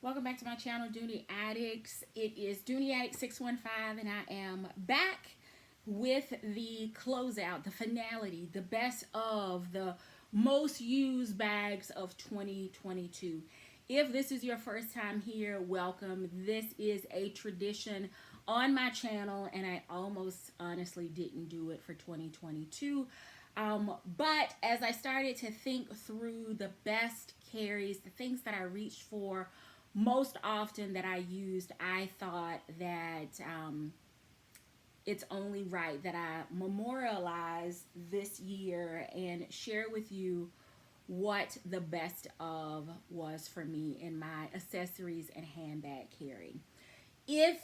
Welcome back to my channel, Dooney Addicts. It is Dooney Addict 615, and I am back with the closeout, the finality, the best of the most used bags of 2022. If this is your first time here, welcome. This is a tradition on my channel, and I almost honestly didn't do it for 2022. But as I started to think through the best carries, the things that I reached for most often that I used, I thought that it's only right that I memorialize this year and share with you what the best of was for me in my accessories and handbag carry. If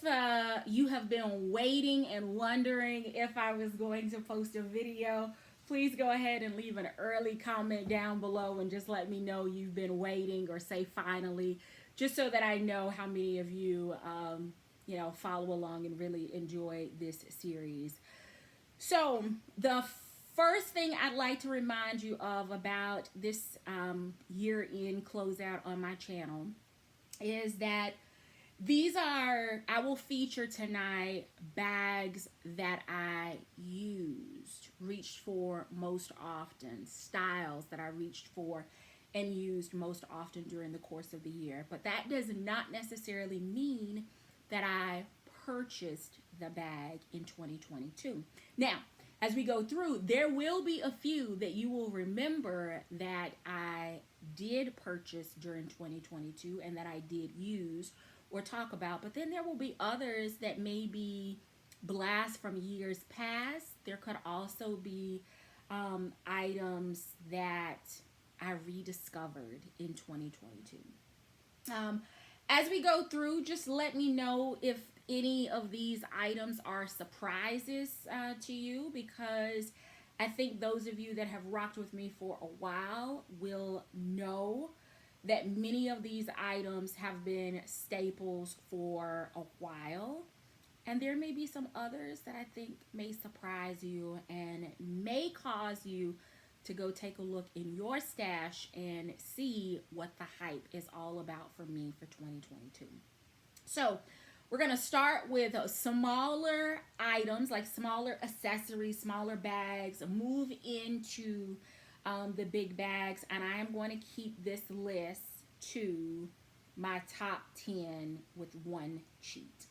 you have been waiting and wondering if I was going to post a video, please go ahead and leave an early comment down below and just let me know you've been waiting, or say finally, just so that I know how many of you, follow along and really enjoy this series. So the first thing I'd like to remind you of about this year-end closeout on my channel is that I will feature tonight bags that I used, reached for most often, styles that I reached for and used most often during the course of the year. But that does not necessarily mean that I purchased the bag in 2022. Now, as we go through, there will be a few that you will remember that I did purchase during 2022 and that I did use or talk about, but then there will be others that may be blasts from years past. There could also be items that I rediscovered in 2022. As we go through, just let me know if any of these items are surprises to you, because I think those of you that have rocked with me for a while will know that many of these items have been staples for a while. And there may be some others that I think may surprise you and may cause you to go take a look in your stash and see what the hype is all about for me for 2022. So we're going to start with smaller items, like smaller accessories, smaller bags, move into the big bags, and I am going to keep this list to my top 10 with one cheat.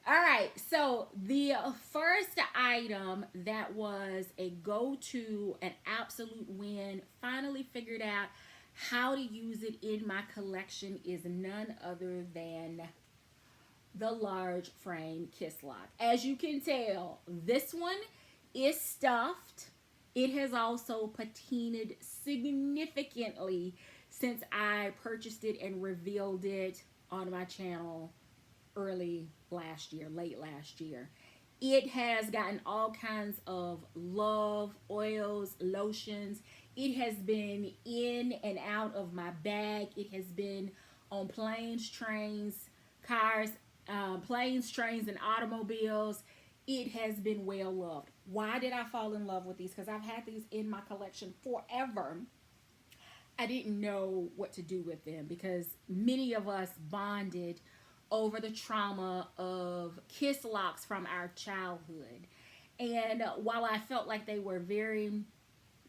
All right, so the first item that was a go-to, an absolute win, finally figured out how to use it in my collection, is none other than the large frame kiss lock. As you can tell, this one is stuffed. It has also patinaed significantly since I purchased it and revealed it on my channel early last year, late last year. It has gotten all kinds of love, oils, lotions. It has been in and out of my bag. It has been on planes, trains, cars, planes, trains, and automobiles. It has been well loved. Why did I fall in love with these? Because I've had these in my collection forever. I didn't know what to do with them because many of us bonded over the trauma of kiss locks from our childhood. And while I felt like they were very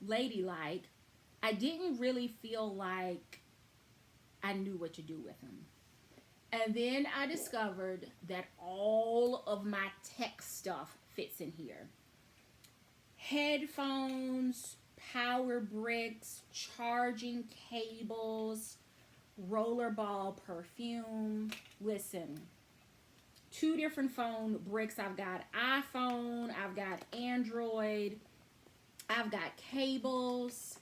ladylike, I didn't really feel like I knew what to do with them. And then I discovered that all of my tech stuff fits in here. Headphones, power bricks, charging cables, rollerball perfume. Listen, 2 different phone bricks. I've got iPhone, I've got Android, I've got cables,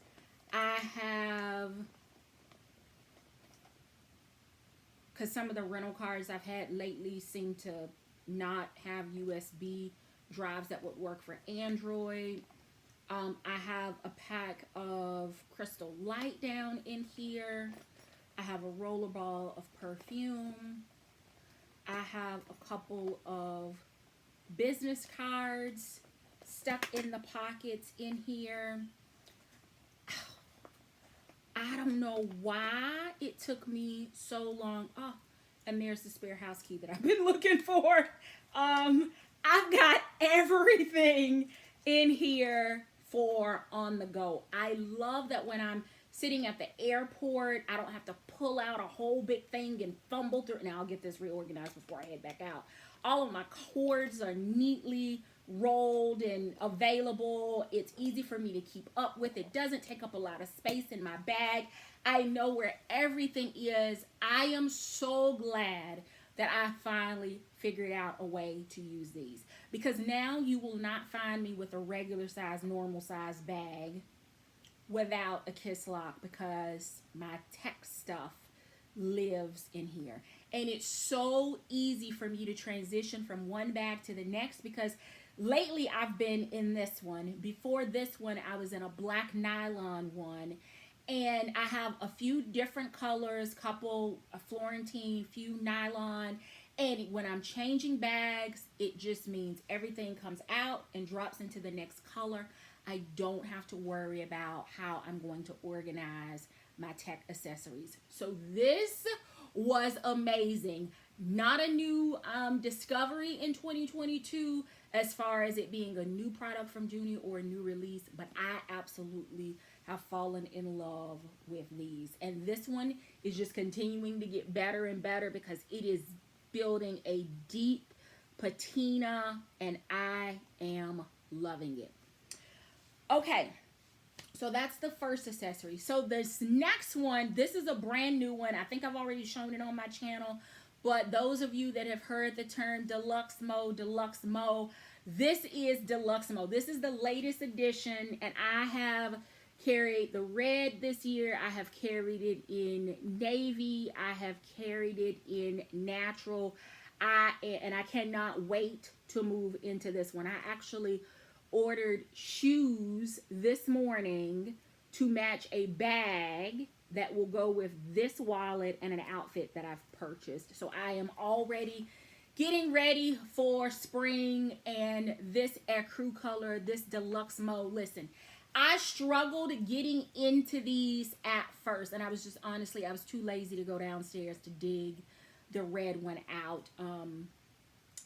I have, because some of the rental cars I've had lately seem to not have USB drives that would work for Android. I have a pack of Crystal Light down in here. I have a rollerball of perfume. I have a couple of business cards stuck in the pockets in here. I don't know why it took me so long. Oh, and there's the spare house key that I've been looking for. I've got everything in here for on the go. I love that when I'm sitting at the airport, I don't have to pull out a whole big thing and fumble through. Now I'll get this reorganized before I head back out. All of my cords are neatly rolled and available. It's easy for me to keep up with. It doesn't take up a lot of space in my bag. I know where everything is. I am so glad that I finally figured out a way to use these, because now you will not find me with a regular size, normal size bag without a kiss lock, because my tech stuff lives in here. And it's so easy for me to transition from one bag to the next, because lately I've been in this one. Before this one, I was in a black nylon one. And I have a few different colors, a Florentine, few nylon. And when I'm changing bags, it just means everything comes out and drops into the next color. I don't have to worry about how I'm going to organize my tech accessories. So this was amazing. Not a new discovery in 2022 as far as it being a new product from Dooney or a new release, but I absolutely have fallen in love with these. And this one is just continuing to get better and better, because it is building a deep patina and I am loving it. Okay, so that's the first accessory. So this next one, this is a brand new one. I think I've already shown it on my channel, but those of you that have heard the term Deluxe Mo, this is Deluxe Mo. This is the latest edition, and I have carried the red this year. I have carried it in navy. I have carried it in natural. And I cannot wait to move into this one. I actually ordered shoes this morning to match a bag that will go with this wallet and an outfit that I've purchased. So I am already getting ready for spring, and this ecru color, this Deluxe Mo. Listen, I struggled getting into these at first, and I was too lazy to go downstairs to dig the red one out,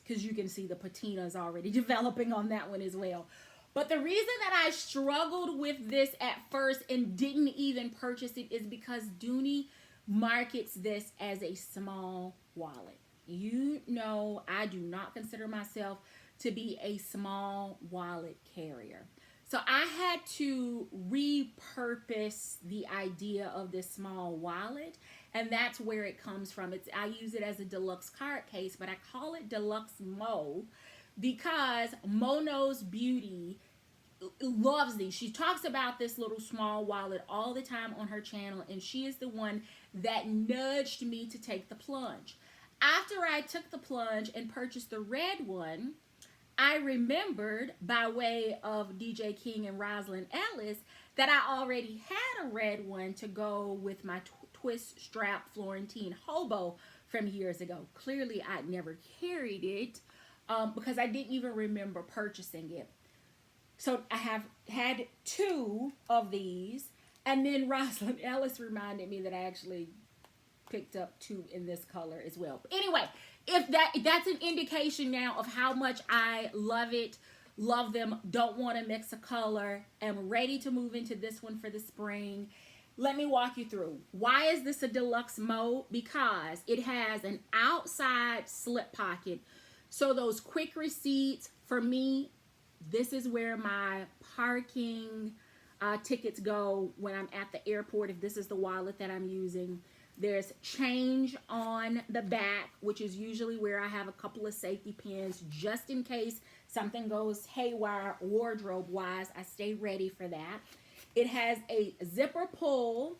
because you can see the patina is already developing on that one as well. But the reason that I struggled with this at first and didn't even purchase it is because Dooney markets this as a small wallet. You know, I do not consider myself to be a small wallet carrier. So I had to repurpose the idea of this small wallet, and that's where it comes from. I use it as a deluxe card case, but I call it Deluxe Mo because Mono's Beauty loves these. She talks about this little small wallet all the time on her channel, and she is the one that nudged me to take the plunge. After I took the plunge and purchased the red one, I remembered, by way of DJ King and Rosalind Ellis, that I already had a red one to go with my twist strap Florentine hobo from years ago. Clearly, I'd never carried it because I didn't even remember purchasing it. So I have had two of these, and then Rosalind Ellis reminded me that I actually picked up two in this color as well. But anyway, if that's an indication now of how much I love it, love them, don't want to mix a color, am ready to move into this one for the spring. Let me walk you through. Why is this a Deluxe Mo? Because it has an outside slip pocket. So those quick receipts, for me, this is where my parking tickets go when I'm at the airport, if this is the wallet that I'm using. There's change on the back, which is usually where I have a couple of safety pins just in case something goes haywire wardrobe-wise. I stay ready for that. It has a zipper pull.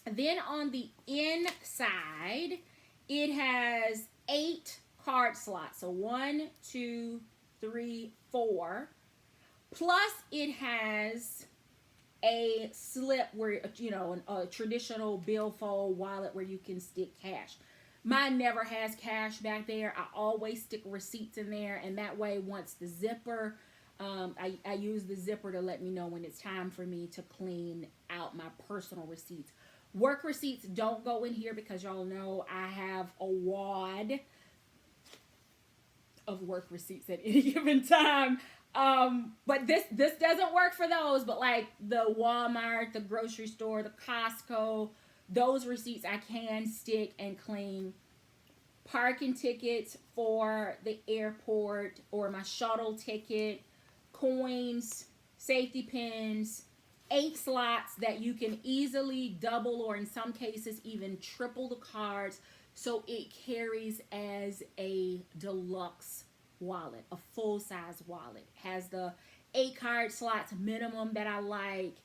Then on the inside, it has 8 card slots. So 1, 2, 3, 4. Plus it has a slip where, you know, a traditional billfold wallet where you can stick cash. Mine never has cash back there. I always stick receipts in there, and that way once the zipper, I use the zipper to let me know when it's time for me to clean out my personal receipts. Work receipts don't go in here because y'all know I have a wad of work receipts at any given time. But this doesn't work for those, but like the Walmart, the grocery store, the Costco, those receipts I can stick and clean. Parking tickets for the airport or my shuttle ticket, coins, safety pins, 8 slots that you can easily double or in some cases even triple the cards, so it carries as a deluxe wallet, a full-size wallet. Has the 8 card slots minimum that I like.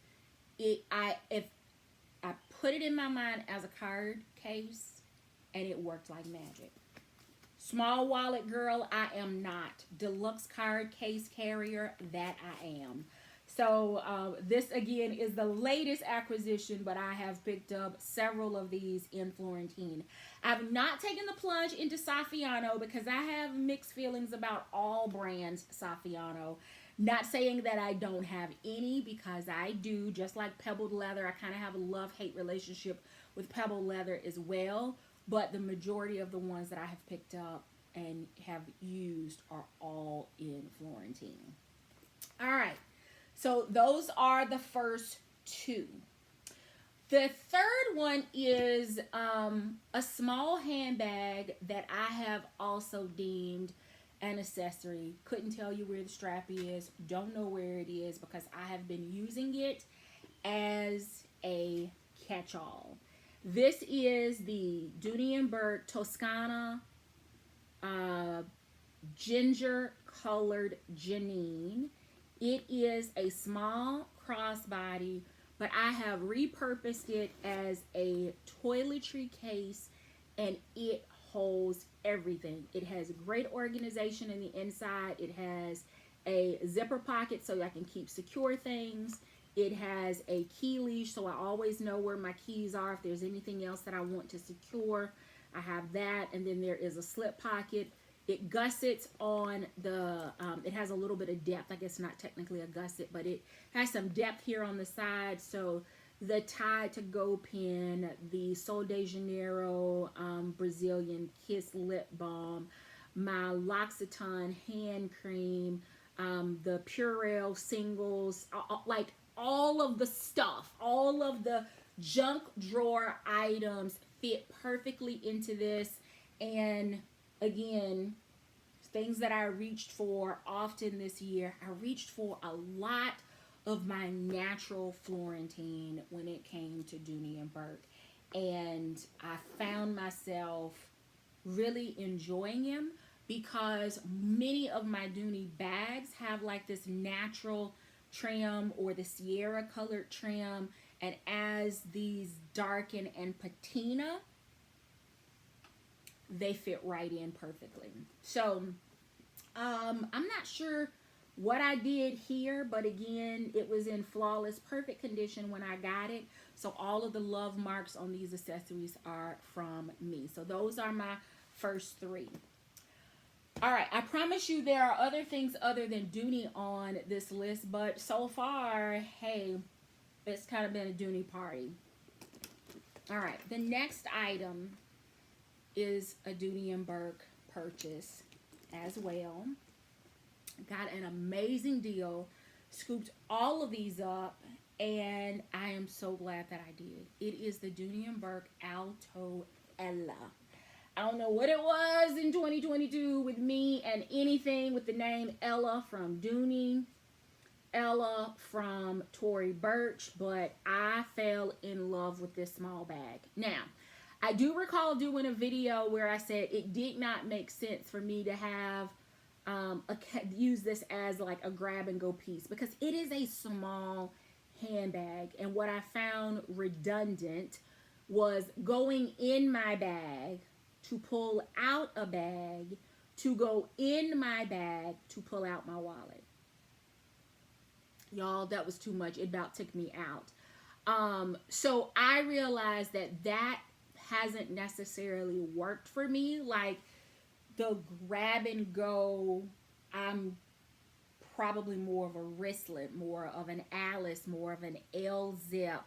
If I put it in my mind as a card case, and it worked like magic. Small wallet girl, I am not. Deluxe card case carrier, that I am. So this again is the latest acquisition, but I have picked up several of these in Florentine. I've not taken the plunge into Saffiano because I have mixed feelings about all brands Saffiano. Not saying that I don't have any, because I do. Just like pebbled leather, I kind of have a love-hate relationship with pebbled leather as well. But the majority of the ones that I have picked up and have used are all in Florentine. All right. So those are the first 2. The third one is a small handbag that I have also deemed an accessory. Couldn't tell you where the strap is. Don't know where it is because I have been using it as a catch-all. This is the Dooney & Bourke Toscana Ginger Colored Janine. It is a small crossbody, but I have repurposed it as a toiletry case, and it holds everything. It has great organization in the inside. It has a zipper pocket so I can keep secure things. It has a key leash, so I always know where my keys are. If there's anything else that I want to secure, I have that. And then there is a slip pocket. It gussets on the, it has a little bit of depth. I guess not technically a gusset, but it has some depth here on the side. So the Tide to Go pen, the Sol de Janeiro Brazilian Kiss lip balm, my L'Occitane hand cream, the Purell singles, like all of the stuff, all of the junk drawer items fit perfectly into this. And again, things that I reached for often this year. I reached for a lot of my natural Florentine when it came to Dooney & Bourke. And I found myself really enjoying him because many of my Dooney bags have like this natural trim or the Sierra colored trim, and as these darken and patina, they fit right in perfectly. So I'm not sure what I did here, but again, it was in flawless perfect condition when I got it, so all of the love marks on these accessories are from me. So those are my first 3. All right, I promise you there are other things other than Dooney on this list, but so far, hey, it's kind of been a Dooney party. All right, the next item is a Dooney & Bourke purchase as well. Got an amazing deal, scooped all of these up, and I am so glad that I did. It is the Dooney & Bourke Alto Ella. I don't know what it was in 2022 with me and anything with the name Ella from Dooney, Ella from Tory Burch, but I fell in love with this small bag. Now, I do recall doing a video where I said it did not make sense for me to have use this as like a grab and go piece because it is a small handbag, and what I found redundant was going in my bag to pull out a bag, to go in my bag to pull out my wallet. Y'all, that was too much. It about took me out. So I realized that hasn't necessarily worked for me. Like the grab and go, I'm probably more of a wristlet, more of an Alice, more of an L-zip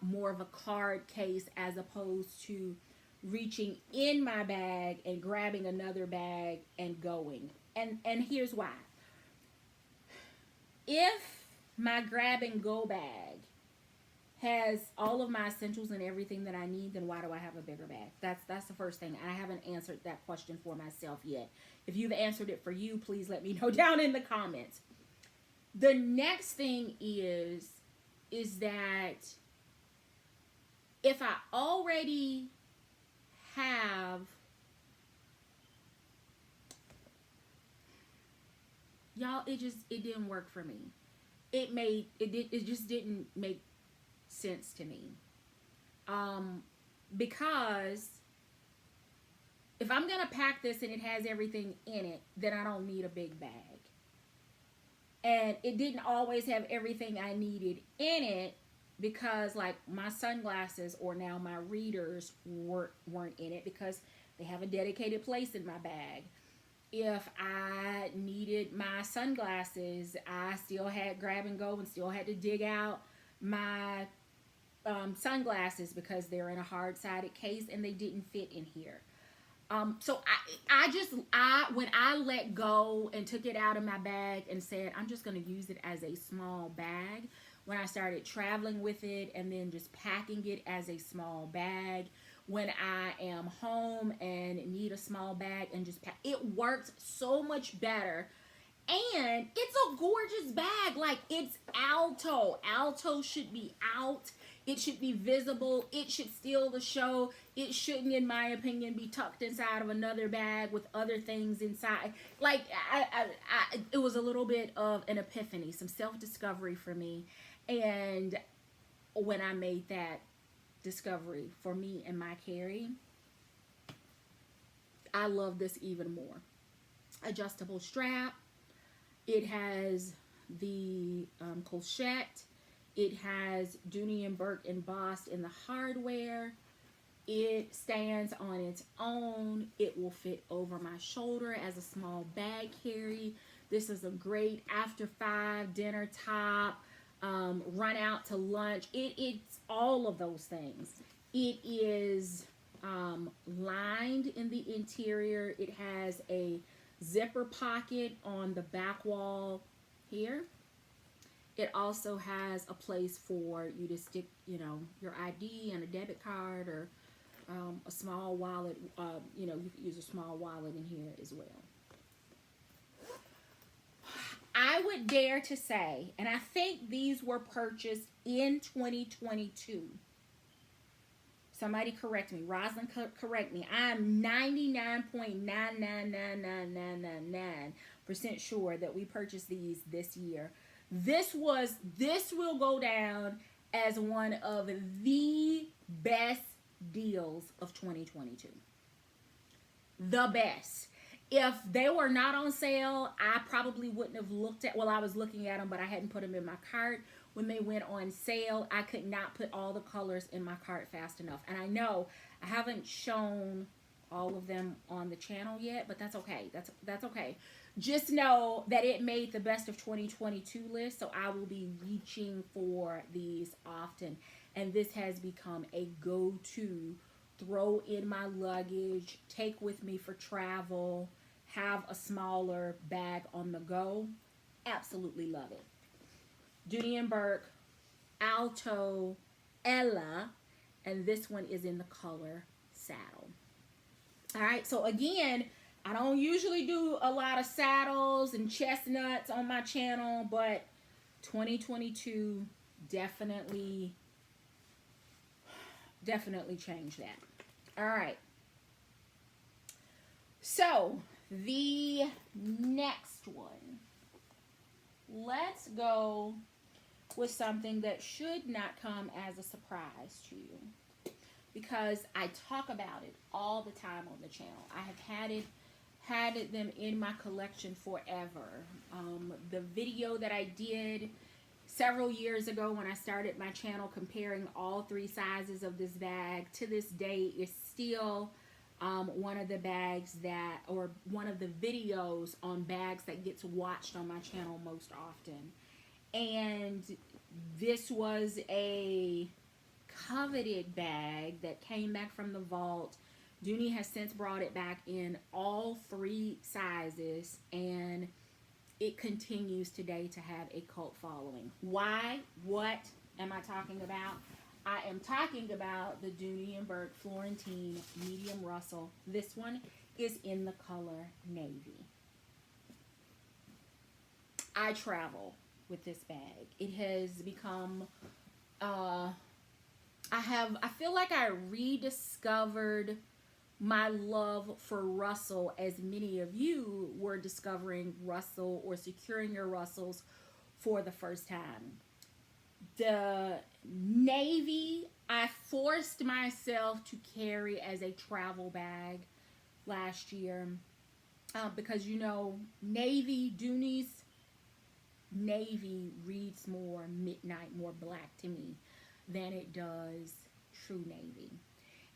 more of a card case as opposed to reaching in my bag and grabbing another bag and going. And here's why. If my grab and go bag has all of my essentials and everything that I need, then why do I have a bigger bag? That's the first thing. I haven't answered that question for myself yet. If you've answered it for you, please let me know down in the comments. The next thing is that if I already have, y'all, it didn't work for me. It just didn't make sense to me. Because if I'm gonna pack this and it has everything in it, then I don't need a big bag. And it didn't always have everything I needed in it, because like my sunglasses or now my readers weren't in it because they have a dedicated place in my bag. If I needed my sunglasses, I still had grab and go and still had to dig out my sunglasses because they're in a hard-sided case and they didn't fit in here. So when I let go and took it out of my bag and said, I'm just going to use it as a small bag, when I started traveling with it and then just packing it as a small bag, when I am home and need a small bag and just pack, it works so much better. And it's a gorgeous bag. Like, it's Alto. Alto should be out. It should be visible. It should steal the show. It shouldn't, in my opinion, be tucked inside of another bag with other things inside. Like, it was a little bit of an epiphany, some self-discovery for me. And when I made that discovery for me and my carry, I love this even more. Adjustable strap. It has the clochette. It has Dooney & Bourke embossed in the hardware. It stands on its own. It will fit over my shoulder as a small bag carry. This is a great after 5 dinner top, run out to lunch. It's all of those things. It is lined in the interior. It has a zipper pocket on the back wall here. It also has a place for you to stick, your ID and a debit card, or a small wallet. You could use a small wallet in here as well. I would dare to say, and I think these were purchased in 2022. Somebody correct me. Rosalind, correct me. I'm 99.9999999% sure that we purchased these this year. This will go down as one of the best deals of 2022. The best. If they were not on sale, I probably wouldn't have looked at, I was looking at them, but I hadn't put them in my cart. When they went on sale, I could not put all the colors in my cart fast enough. And I know I haven't shown all of them on the channel yet, but that's okay. That's okay. Just know that it made the best of 2022 list, so I will be reaching for these often. And this has become a go-to, throw in my luggage, take with me for travel, have a smaller bag on the go. Absolutely love it. Dooney & Bourke, Alto Ella, and this one is in the color saddle. All right, so again, I don't usually do a lot of saddles and chestnuts on my channel, but 2022 definitely changed that. All right. So the next one, let's go with something that should not come as a surprise to you, because I talk about it all the time on the channel. I have had them in my collection forever. The video that I did several years ago when I started my channel comparing all 3 sizes of this bag, to this day is still one of the bags that, or one of the videos on bags that gets watched on my channel most often. And this was a coveted bag that came back from the vault. Dooney has since brought it back in all 3 sizes, and it continues today to have a cult following. Why? What am I talking about? I am talking about the Dooney & Burke Florentine Medium Russell. This one is in the color navy. I travel with this bag. It has become, I feel like I rediscovered my love for Russell, as many of you were discovering Russell or securing your Russells for the first time. The navy, I forced myself to carry as a travel bag last year because, you know, navy, Dooney's navy reads more midnight, more black to me than it does true navy.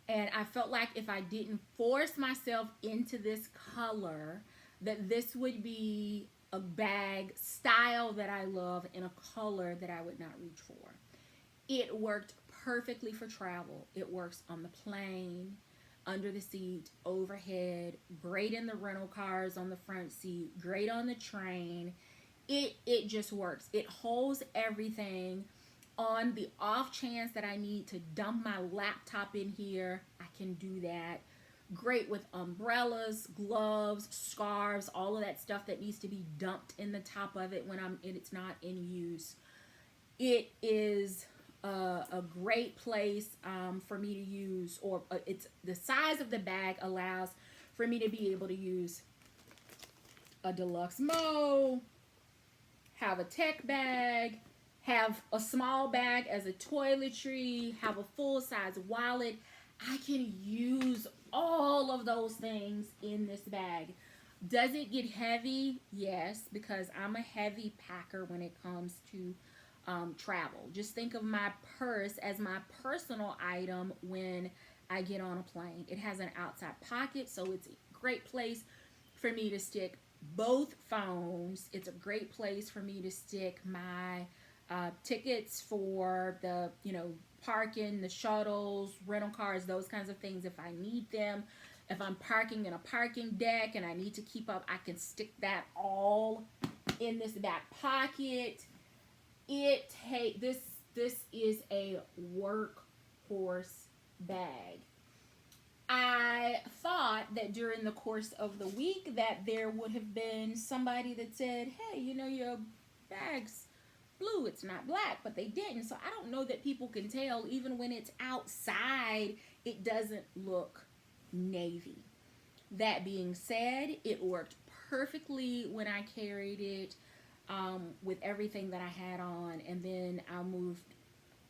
And I felt like if I didn't force myself into this color, that this would be a bag style that I love in a color that I would not reach for. It worked perfectly for travel. It works on the plane, under the seat, overhead, great in the rental cars on the front seat, great on the train. It just works. It holds everything. On the off chance that I need to dump my laptop in here, I can do that. Great with umbrellas, gloves, scarves, all of that stuff that needs to be dumped in the top of it when it's not in use. It is a great place for me to use, or it's the size of the bag allows for me to be able to use a Deluxe Mo, have a tech bag, have a small bag as a toiletry, have a full-size wallet. I can use all of those things in this bag. Does it get heavy? Yes, because I'm a heavy packer when it comes to travel. Just think of my purse as my personal item when I get on a plane. It has an outside pocket, so it's a great place for me to stick both phones. It's a great place for me to stick my tickets for the, parking, the shuttles, rental cars, those kinds of things if I need them. If I'm parking in a parking deck and I need to keep up, I can stick that all in this back pocket. This is a workhorse bag. I thought that during the course of the week that there would have been somebody that said, hey, your bag's blue, it's not black, but they didn't. So I don't know that people can tell. Even when it's outside, it doesn't look navy. That being said, it worked perfectly when I carried it with everything that I had on, and then I moved,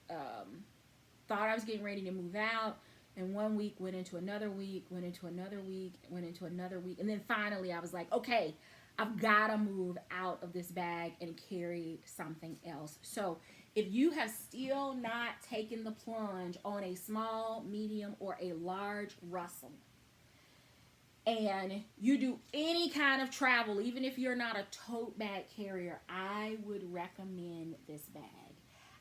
thought I was getting ready to move out, and 1 week went into another week, went into another week, went into another week, and then finally I was like, okay, I've got to move out of this bag and carry something else. So if you have still not taken the plunge on a small, medium, or a large Russell, and you do any kind of travel, even if you're not a tote bag carrier, I would recommend this bag.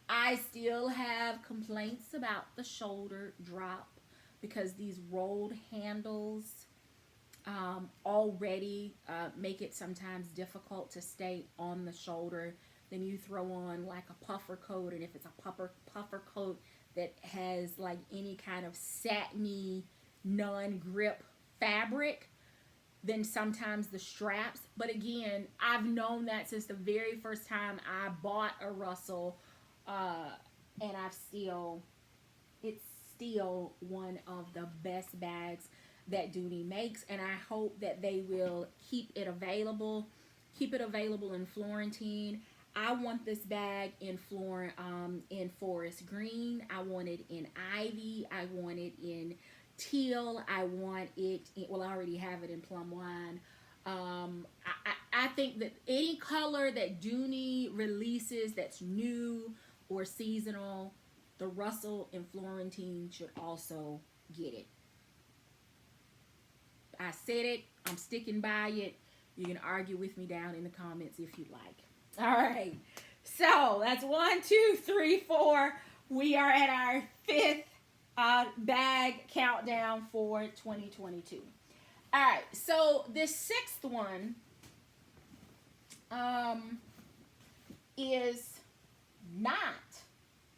I still have complaints about the shoulder drop because these rolled handles already make it sometimes difficult to stay on the shoulder. Then you throw on like a puffer coat, and if it's a puffer coat that has like any kind of satiny non-grip fabric, then sometimes the straps. But again, I've known that since the very first time I bought a Russell, and it's still one of the best bags that Dooney makes, and I hope that they will keep it available in Florentine. I want this bag in forest green. I want it in ivy. I want it in teal. I want it I already have it in plum wine. I think that any color that Dooney releases that's new or seasonal, the Russell in Florentine should also get it. I said it. I'm sticking by it. You can argue with me down in the comments if you'd like. All right. So that's 1, 2, 3, 4. We are at our 5th bag countdown for 2022. All right, so this 6th one is not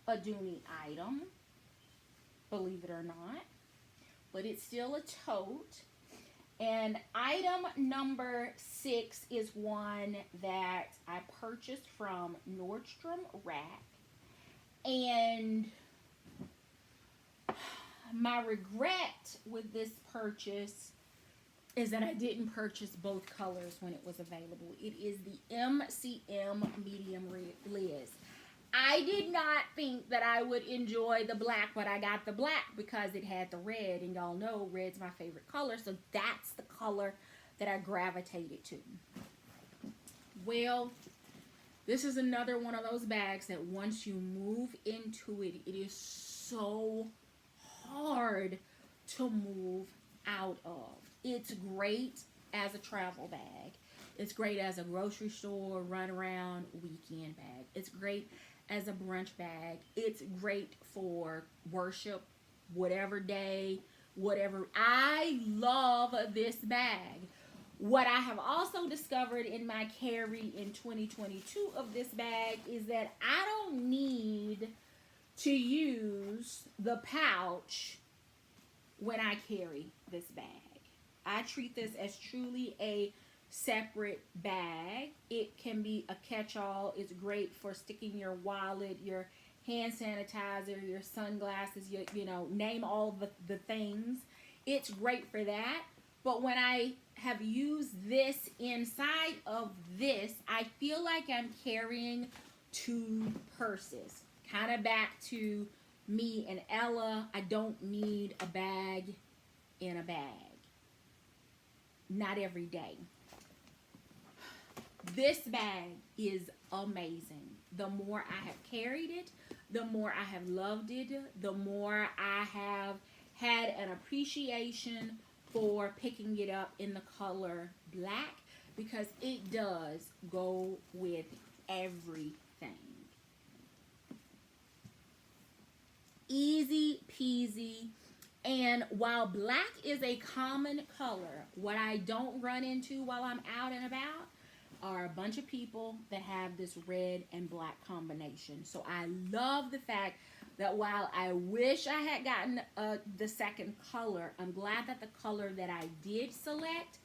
a Dooney item, believe it or not, but it's still a tote. And item number 6 is one that I purchased from Nordstrom Rack. And my regret with this purchase is that I didn't purchase both colors when it was available. It is the MCM Medium Liz. I did not think that I would enjoy the black, but I got the black because it had the red, and y'all know red's my favorite color, so that's the color that I gravitated to. Well, this is another one of those bags that once you move into it, it is so hard to move out of. It's great as a travel bag. It's great as a grocery store, run around, weekend bag. It's great as a brunch bag. It's great for worship, whatever day, whatever. I love this bag. What I have also discovered in my carry in 2022 of this bag is that I don't need to use the pouch when I carry this bag. I treat this as truly a separate bag. It can be a catch-all. It's great for sticking your wallet, your hand sanitizer, your sunglasses, you know, name all the things. It's great for that. But when I have used this inside of this, I feel like I'm carrying 2 purses. Kind of back to me and Ella. I don't need a bag in a bag. Not every day. This bag is amazing. The more I have carried it, the more I have loved it, the more I have had an appreciation for picking it up in the color black, because it does go with everything. Easy peasy. And while black is a common color, what I don't run into while I'm out and about are a bunch of people that have this red and black combination. So I love the fact that while I wish I had gotten the second color, I'm glad that the color that I did select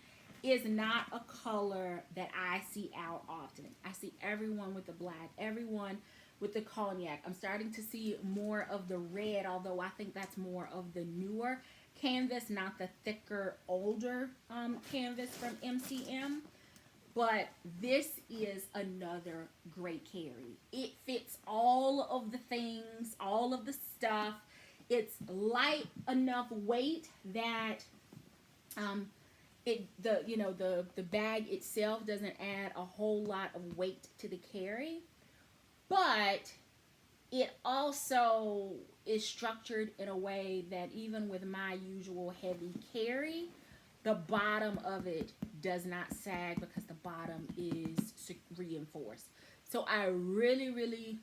is not a color that I see out often. I see everyone with the black, everyone with the cognac. I'm starting to see more of the red, although I think that's more of the newer canvas, not the thicker, older canvas from MCM. But this is another great carry. It fits all of the things, all of the stuff. It's light enough weight that the bag itself doesn't add a whole lot of weight to the carry. But it also is structured in a way that even with my usual heavy carry, the bottom of it does not sag because the bottom is reinforced. So I really,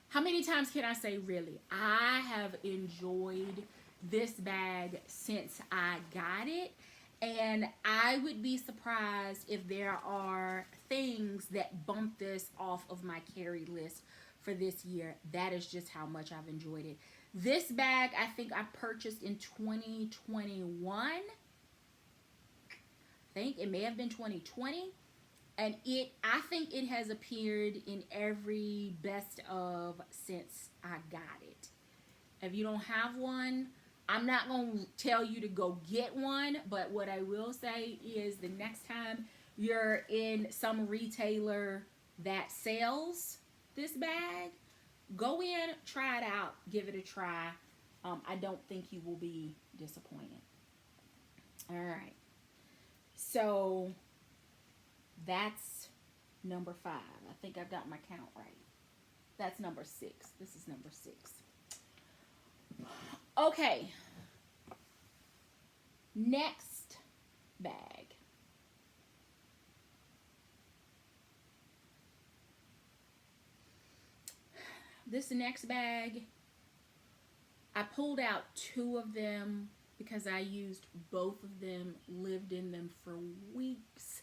how many times can I say really? I have enjoyed this bag since I got it. And I would be surprised if there are things that bump this off of my carry list for this year. That is just how much I've enjoyed it. This bag, I think I purchased in 2021. I think it may have been 2020. And I think it has appeared in every best of since I got it. If you don't have one, I'm not going to tell you to go get one, but what I will say is the next time you're in some retailer that sells this bag, go in, try it out, give it a try. I don't think you will be disappointed. All right. So that's number 5. I think I've got my count right. That's number 6. This is number 6. Okay. Next bag. This next bag, I pulled out 2 of them because I used both of them, lived in them for weeks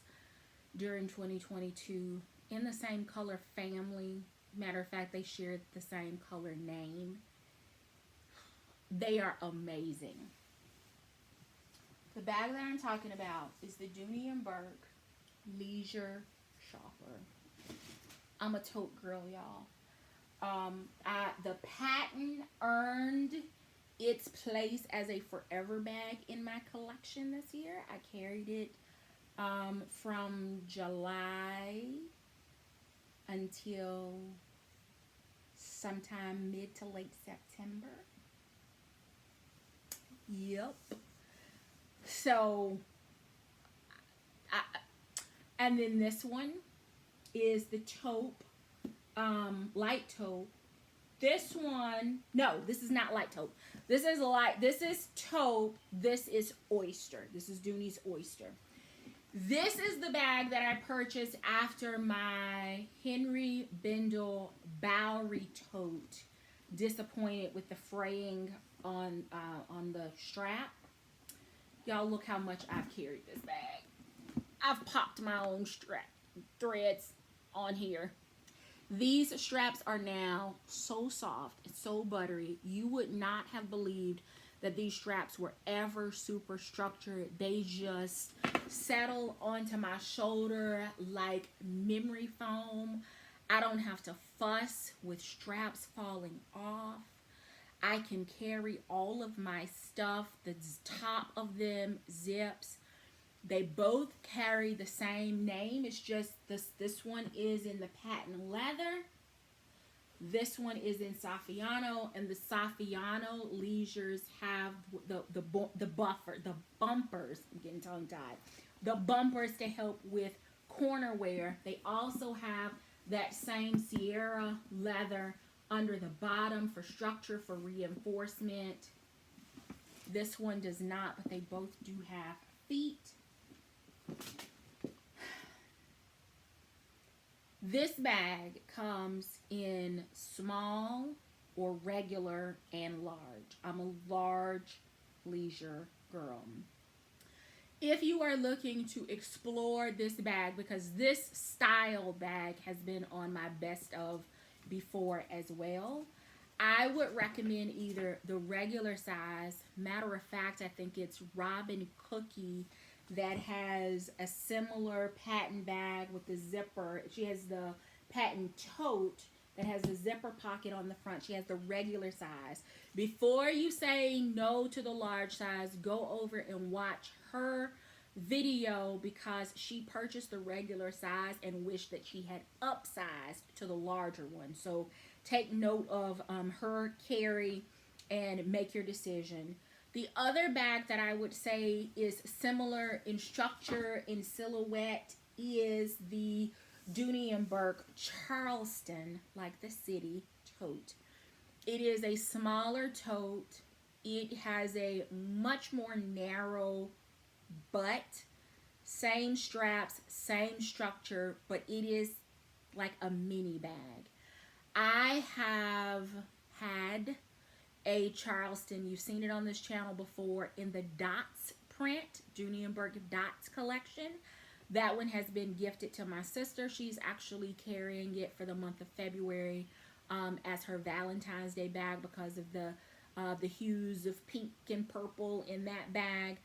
during 2022 in the same color family. Matter of fact, they shared the same color name. They are amazing. The bag that I'm talking about is the Dooney & Bourke Leisure Shopper. I'm a tote girl, y'all. The patent earned its place as a forever bag in my collection this year. I carried it from July until sometime mid to late September. Yep. So, and then this one is the taupe, light taupe. This one, no, this is not light taupe. This is taupe. This is oyster. This is Dooney's oyster. This is the bag that I purchased after my Henry Bendel Bowery tote disappointed with the fraying on the strap. Y'all, look how much I've carried this bag. I've popped my own threads on here. These straps are now so soft and so buttery. You would not have believed that these straps were ever super structured. They just settle onto my shoulder like memory foam. I don't have to fuss with straps falling off. I can carry all of my stuff. The top of them zips. They both carry the same name. It's just this one is in the patent leather. This one is in Saffiano, and the Saffiano Leisures have the bumpers. I'm getting tongue-tied. The bumpers to help with corner wear. They also have that same Sierra leather under the bottom for structure, for reinforcement. This one does not, but they both do have feet. This bag comes in small or regular and large. I'm a large leisure girl. If you are looking to explore this bag, because this style bag has been on my best of before as well, I would recommend either the regular size. Matter of fact, I think it's Robin Cookie that has a similar patent bag with the zipper. She has the patent tote that has a zipper pocket on the front. She has the regular size. Before you say no to the large size, go over and watch her video, because she purchased the regular size and wished that she had upsized to the larger one. So take note of her carry and make your decision. The other bag that I would say is similar in structure, in silhouette, is the Dooney & Bourke Charleston, like the city, tote. It is a smaller tote. It has a much more narrow butt, same straps, same structure, but it is like a mini bag. I have had a Charleston, you've seen it on this channel before, in the Dots print, Dooney & Bourke Dots collection. That one has been gifted to my sister. She's actually carrying it for the month of February as her Valentine's Day bag because of the hues of pink and purple in that bag.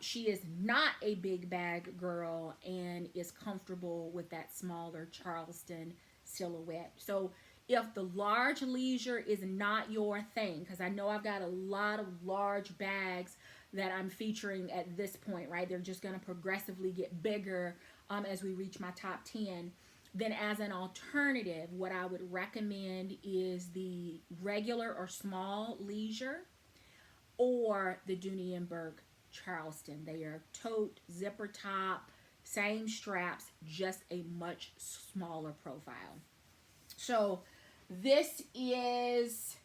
She is not a big bag girl and is comfortable with that smaller Charleston silhouette. So if the large leisure is not your thing, because I know I've got a lot of large bags that I'm featuring at this point, right? They're just going to progressively get bigger as we reach my top 10. Then as an alternative, what I would recommend is the regular or small leisure or the Dooney & Bourke Charleston. They are tote, zipper top, same straps, just a much smaller profile. So this is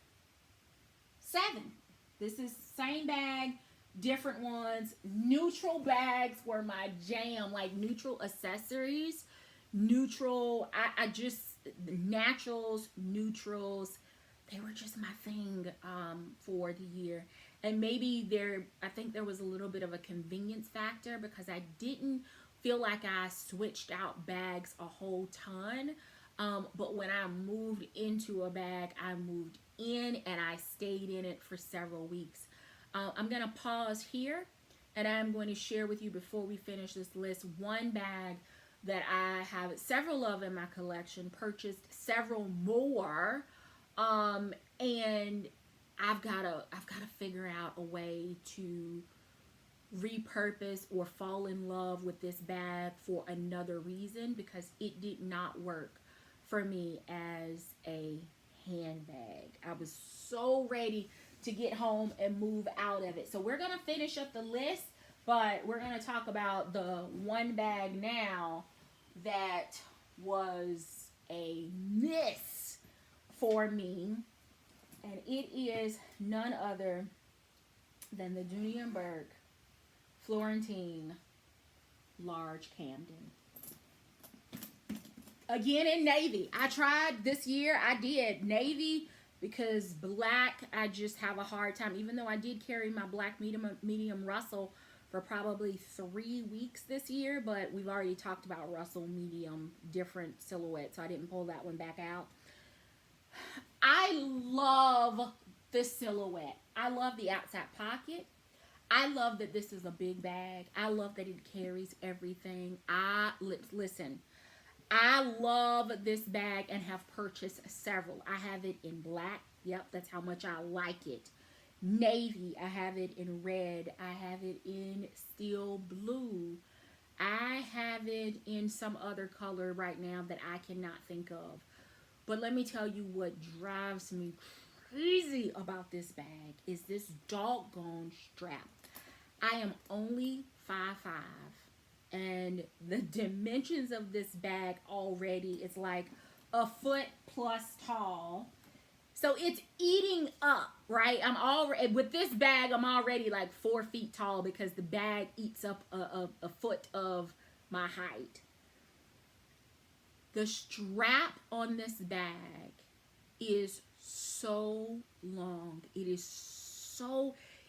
7. This is same bag, different ones. Neutral bags were my jam, like neutral accessories. Neutral, I just, naturals, neutrals, they were just my thing for the year. And maybe I think there was a little bit of a convenience factor because I didn't feel like I switched out bags a whole ton. But when I moved into a bag, I moved in and I stayed in it for several weeks. I'm going to pause here and I'm going to share with you before we finish this list one bag that I have several of in my collection, purchased several more, and I've got to figure out a way to repurpose or fall in love with this bag for another reason because it did not work for me as a handbag. I was so ready to get home and move out of it. So we're going to finish up the list, but we're going to talk about the one bag now that was a miss for me. And it is none other than the Dooney & Bourke Florentine Large Camden. Again in navy. I tried this year. I did navy because black, I just have a hard time. Even though I did carry my black medium Russell for probably 3 weeks this year, but we've already talked about Russell medium, different silhouette, so I didn't pull that one back out. I love this silhouette. I love the outside pocket. I love that this is a big bag. I love that it carries everything. Listen, I love this bag and have purchased several. I have it in black. Yep, that's how much I like it. Navy. I have it in red. I have it in steel blue. I have it in some other color right now that I cannot think of. But let me tell you what drives me crazy about this bag is this doggone strap. I am only 5'5", and the dimensions of this bag already is like a foot plus tall. So it's eating up, right? I'm already, with this bag, I'm already like 4 feet tall because the bag eats up a foot of my height. The strap on this bag is so long.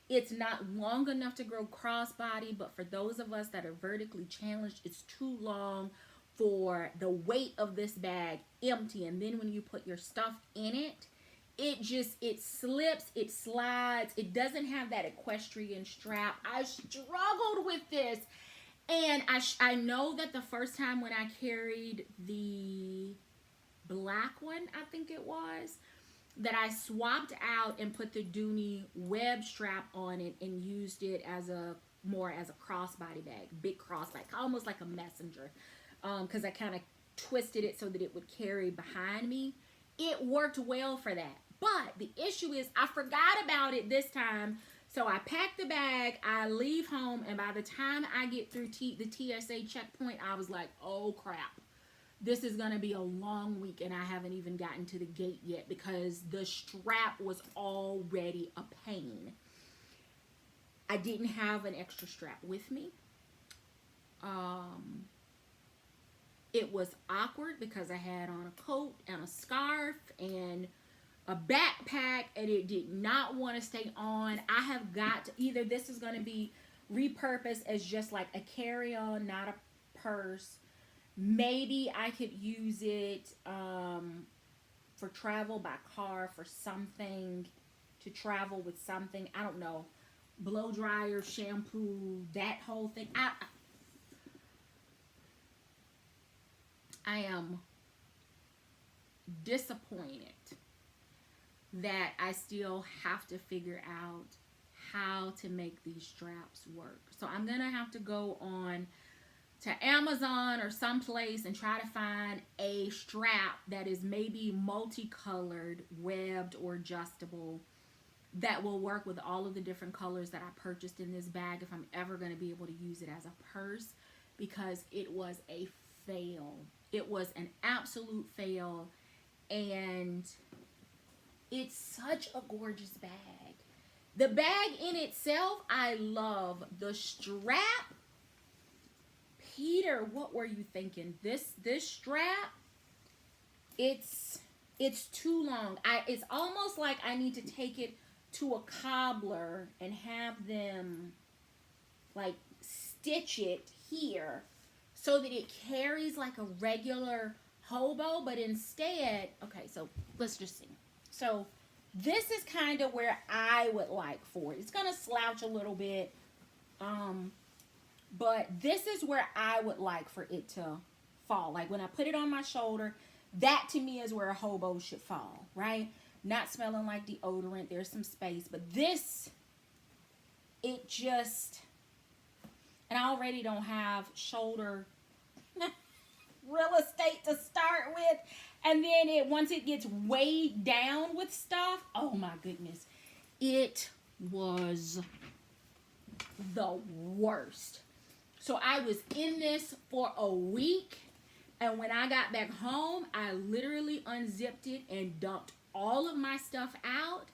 It's not long enough to go crossbody, but for those of us that are vertically challenged, it's too long for the weight of this bag empty. And then when you put your stuff in it, it slips, it slides. It doesn't have that equestrian strap. I struggled with this. And I know that the first time when I carried the black one, I think it was, that I swapped out and put the Dooney web strap on it and used it more as a crossbody bag, big crossbody, almost like a messenger, because I kind of twisted it so that it would carry behind me. It worked well for that. But the issue is I forgot about it this time. So I pack the bag, I leave home, and by the time I get through the TSA checkpoint, I was like, oh crap. This is going to be a long week, and I haven't even gotten to the gate yet because the strap was already a pain. I didn't have an extra strap with me. It was awkward because I had on a coat and a scarf and a backpack, and it did not want to stay on. I have got to, either this is going to be repurposed as just like a carry-on, not a purse. Maybe I could use it for travel by car, for something, to travel with something. I don't know. Blow dryer, shampoo, that whole thing. I am disappointed that I still have to figure out how to make these straps work. So I'm going to have to go on to Amazon or someplace and try to find a strap that is maybe multicolored, webbed, or adjustable that will work with all of the different colors that I purchased in this bag if I'm ever going to be able to use it as a purse, because it was a fail. It was an absolute fail, and it's such a gorgeous bag. The bag in itself, I love. The strap, Peter, what were you thinking? This strap it's too long. It's almost like I need to take it to a cobbler and have them like stitch it here so that it carries like a regular hobo, but instead, okay, so let's just see. So this is kind of where I would like for it. It's gonna slouch a little bit, but this is where I would like for it to fall. Like when I put it on my shoulder, that to me is where a hobo should fall, right? Not smelling like deodorant. There's some space, but this, it just, and I already don't have shoulder real estate to start with. And then once it gets weighed down with stuff, oh my goodness, it was the worst. So I was in this for a week, and when I got back home, I literally unzipped it and dumped all of my stuff out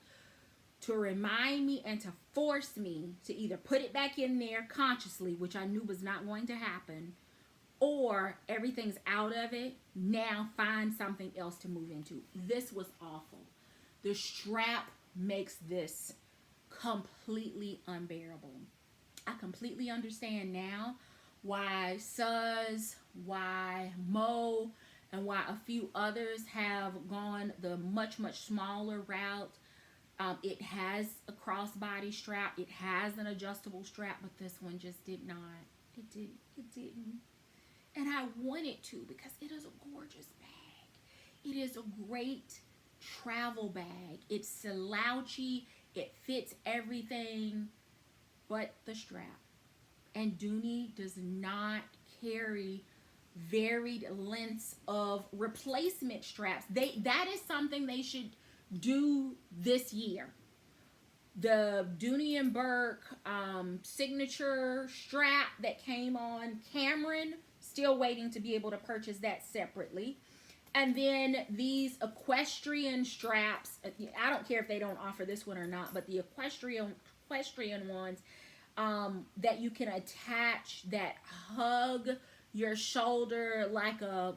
to remind me and to force me to either put it back in there consciously, which I knew was not going to happen, or everything's out of it. Now find something else to move into. This was awful. The strap makes this completely unbearable. I completely understand now why Suz, why Mo, and why a few others have gone the much, much smaller route. It has a crossbody strap. It has an adjustable strap, but this one just did not. It didn't. And I want it to because it is a gorgeous bag. It is a great travel bag. It's slouchy. It fits everything but the strap. And Dooney does not carry varied lengths of replacement straps. That is something they should do this year. The Dooney and Burke signature strap that came on Cameron, still waiting to be able to purchase that separately. And then these equestrian straps, I don't care if they don't offer this one or not, but the equestrian ones that you can attach that hug your shoulder like a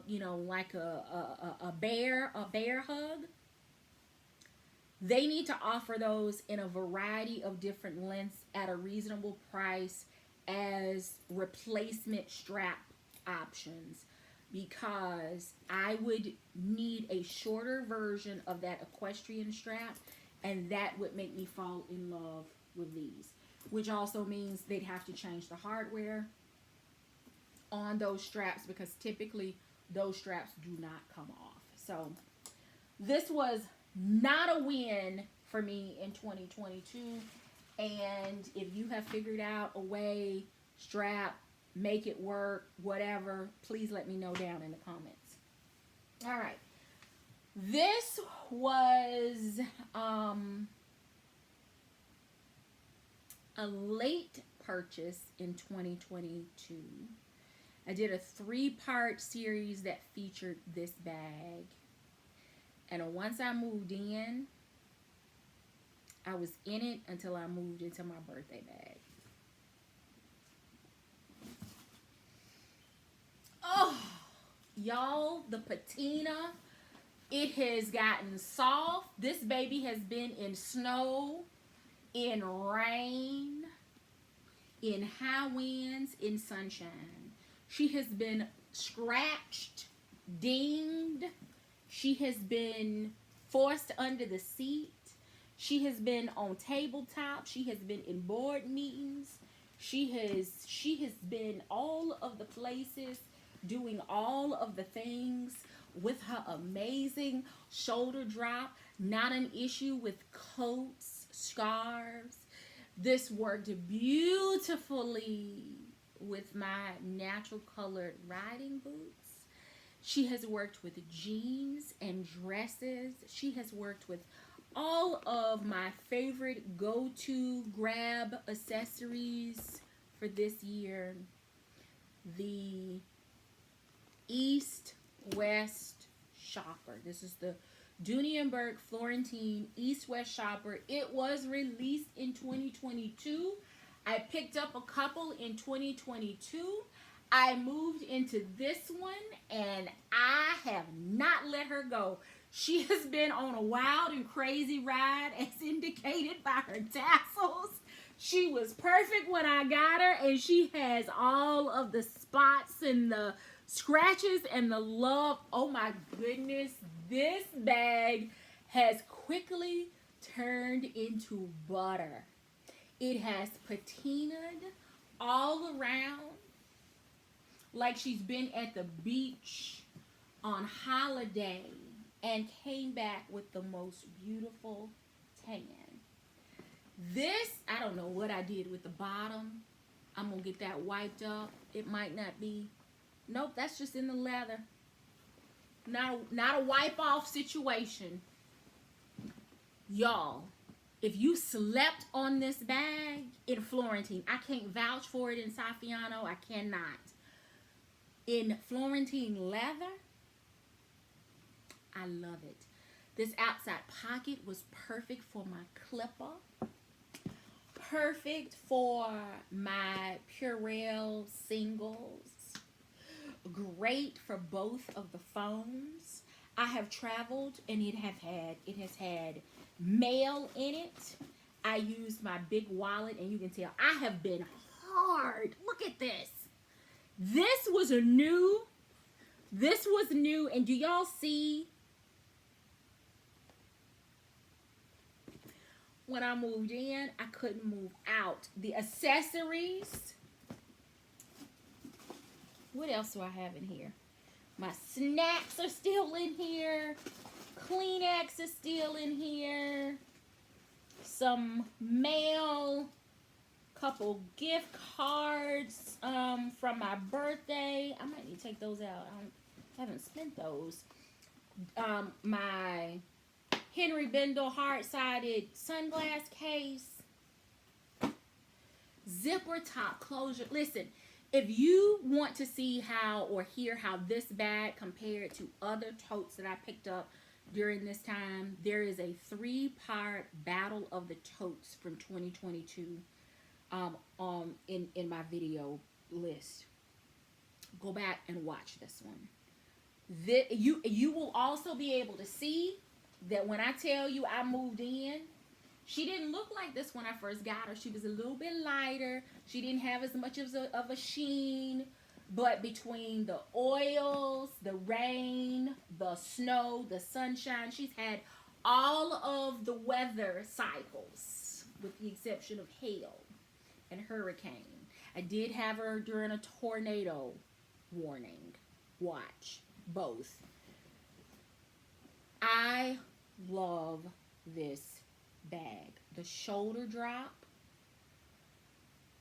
bear hug. They need to offer those in a variety of different lengths at a reasonable price as replacement strap options, because I would need a shorter version of that equestrian strap, and that would make me fall in love with these, which also means they'd have to change the hardware on those straps because typically those straps do not come off. So this was not a win for me in 2022, and if you have figured out a way, strap, make it work, whatever, please let me know down in the comments. All right, this was a late purchase in 2022. I did a 3-part series that featured this bag, and once I moved in, I was in it until I moved into my birthday bag. Oh, y'all, the patina, it has gotten soft. This baby has been in snow, in rain, in high winds, in sunshine. She has been scratched, dinged. She has been forced under the seat. She has been on tabletop. She has been in board meetings. She has been all of the places, doing all of the things with her amazing shoulder drop. Not an issue with coats, scarves. This worked beautifully with my natural colored riding boots. She has worked with jeans and dresses. She has worked with all of my favorite go-to grab accessories for this year. The East-West Shopper. This is the Dooney & Burke Florentine East-West Shopper. It was released in 2022. I picked up a couple in 2022. I moved into this one and I have not let her go. She has been on a wild and crazy ride as indicated by her tassels. She was perfect when I got her, and she has all of the spots and the scratches and the love. Oh my goodness, this bag has quickly turned into butter. It has patinaed all around like she's been at the beach on holiday and came back with the most beautiful tan. This, I don't know what I did with the bottom. I'm going to get that wiped up. It might not be. Nope, that's just in the leather. Not a wipe off situation. Y'all, if you slept on this bag in Florentine, I can't vouch for it in Saffiano. I cannot. In Florentine leather, I love it. This outside pocket was perfect for my clipper. Perfect for my Purell singles. Great for both of the phones. I have traveled and it has had mail in it. I used my big wallet, and you can tell I have been hard. Look at this. This was new, and do y'all see when I moved in, I couldn't move out. The accessories. What else do I have in here? My snacks are still in here. Kleenex is still in here. Some mail. Couple gift cards from my birthday. I might need to take those out. I haven't spent those. My Henry Bendel hard-sided sunglass case. Zipper top closure. Listen, if you want to see how or hear how this bag compared to other totes that I picked up during this time, there is a 3-part battle of the totes from 2022 in my video list. Go back and watch this one. You will also be able to see that when I tell you I moved in, she didn't look like this when I first got her. She was a little bit lighter. She didn't have as much of a sheen. But between the oils, the rain, the snow, the sunshine, she's had all of the weather cycles with the exception of hail and hurricane. I did have her during a tornado warning. Watch both. I love this bag. The shoulder drop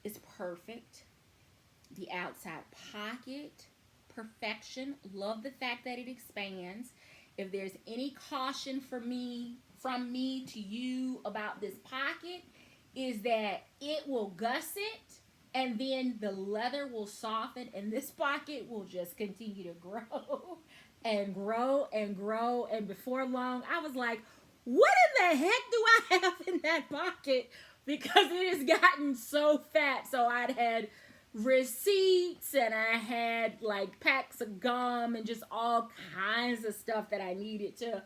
is perfect. The outside pocket, perfection. Love the fact that it expands. If there's any caution from me to you about this pocket, is that it will gusset and then the leather will soften and this pocket will just continue to grow and grow and grow. And before long, I was like, what in the heck do I have in that pocket? Because it has gotten so fat. So I'd had receipts and I had like packs of gum and just all kinds of stuff that I needed to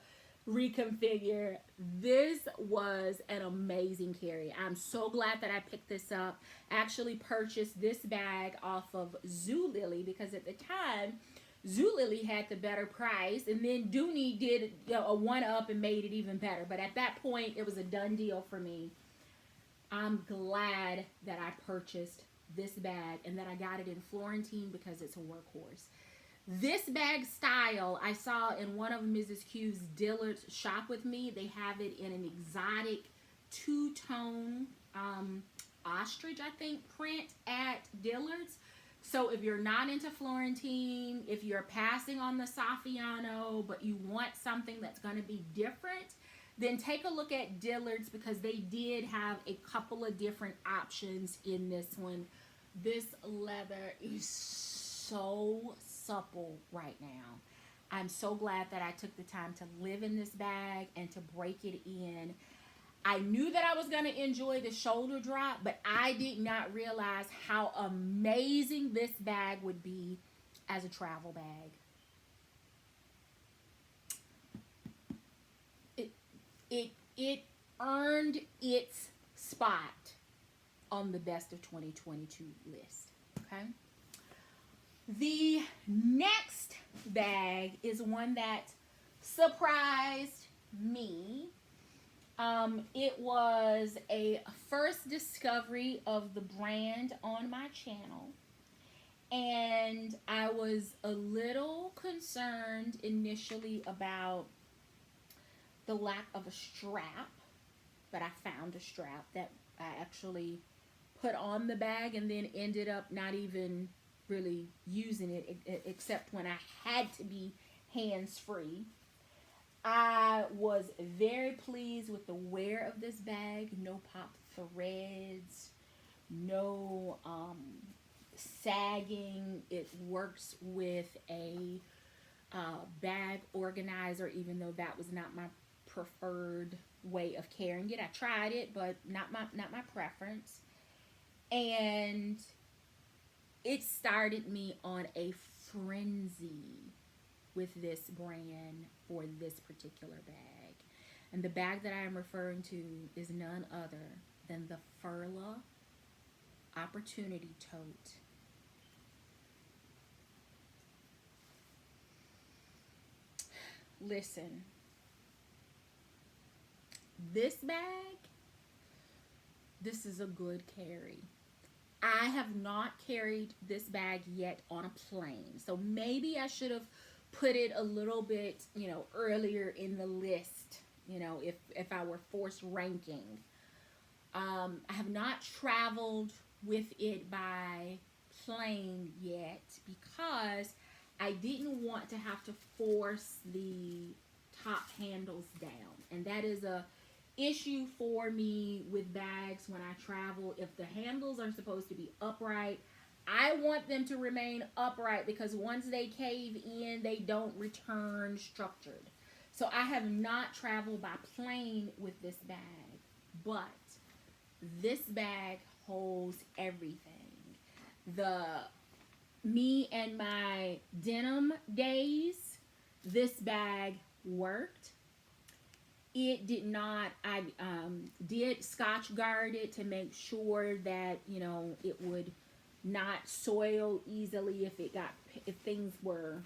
reconfigure. This was an amazing carry. I'm so glad that I picked this up. I actually purchased this bag off of Zulily because at the time Zulily had the better price, and then Dooney did a one-up and made it even better. But at that point, it was a done deal for me. I'm glad that I purchased this bag and that I got it in Florentine because it's a workhorse. This bag style I saw in one of Mrs. Q's Dillard's Shop With Me. They have it in an exotic two-tone ostrich, I think, print at Dillard's. So if you're not into Florentine, if you're passing on the Saffiano, but you want something that's going to be different, then take a look at Dillard's because they did have a couple of different options in this one. This leather is so supple right now. I'm so glad that I took the time to live in this bag and to break it in. I knew that I was going to enjoy the shoulder drop, but I did not realize how amazing this bag would be as a travel bag. It earned its spot on the best of 2022 list. Okay. The next bag is one that surprised me. It was a first discovery of the brand on my channel, and I was a little concerned initially about the lack of a strap, but I found a strap that I actually put on the bag and then ended up not even really using it except when I had to be hands-free. I was very pleased with the wear of this bag. No pop threads, no sagging. It works with a bag organizer, even though that was not my preferred way of carrying it. I tried it, but not my preference. And it started me on a frenzy with this brand for this particular bag. And the bag that I am referring to is none other than the Furla Opportunity Tote. Listen, this bag, this is a good carry. I have not carried this bag yet on a plane, so maybe I should have put it a little bit, earlier in the list, if I were forced ranking. I have not traveled with it by plane yet because I didn't want to have to force the top handles down. And that is a issue for me with bags when I travel. If the handles are supposed to be upright, I want them to remain upright because once they cave in, they don't return structured. So I have not traveled by plane with this bag, but this bag holds everything. Me and my denim days, this bag worked. It did not, I did scotch guard it to make sure that, it would not soil easily if things were,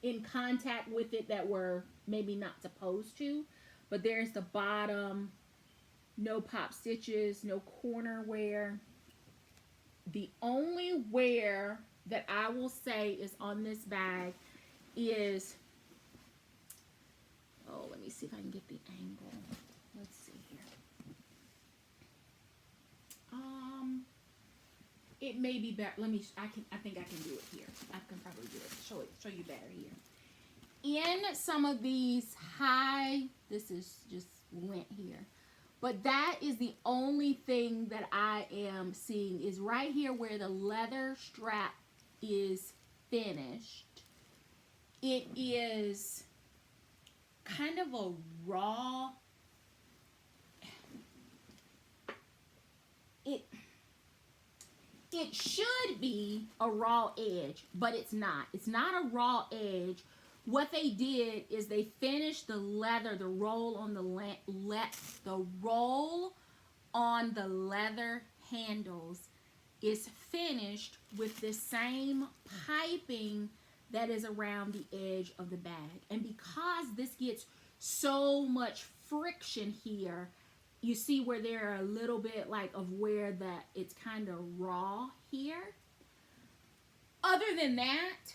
in contact with it that were maybe not supposed to. But there's the bottom, no pop stitches, no corner wear. The only wear that I will say is on this bag is, let me see if I can get the angle. Let's see here. It may be better. I think I can do it here. I can probably do it. Show you better here. In some of these this is just lint here. But that is the only thing that I am seeing is right here where the leather strap is finished. It is kind of a raw, it should be a raw edge, but it's not. It's not a raw edge. What they did is they finished the leather, the roll on the leather handles is finished with the same piping that is around the edge of the bag. And because this gets so much friction here, you see where there are a little bit like of where that it's kind of raw here. Other than that,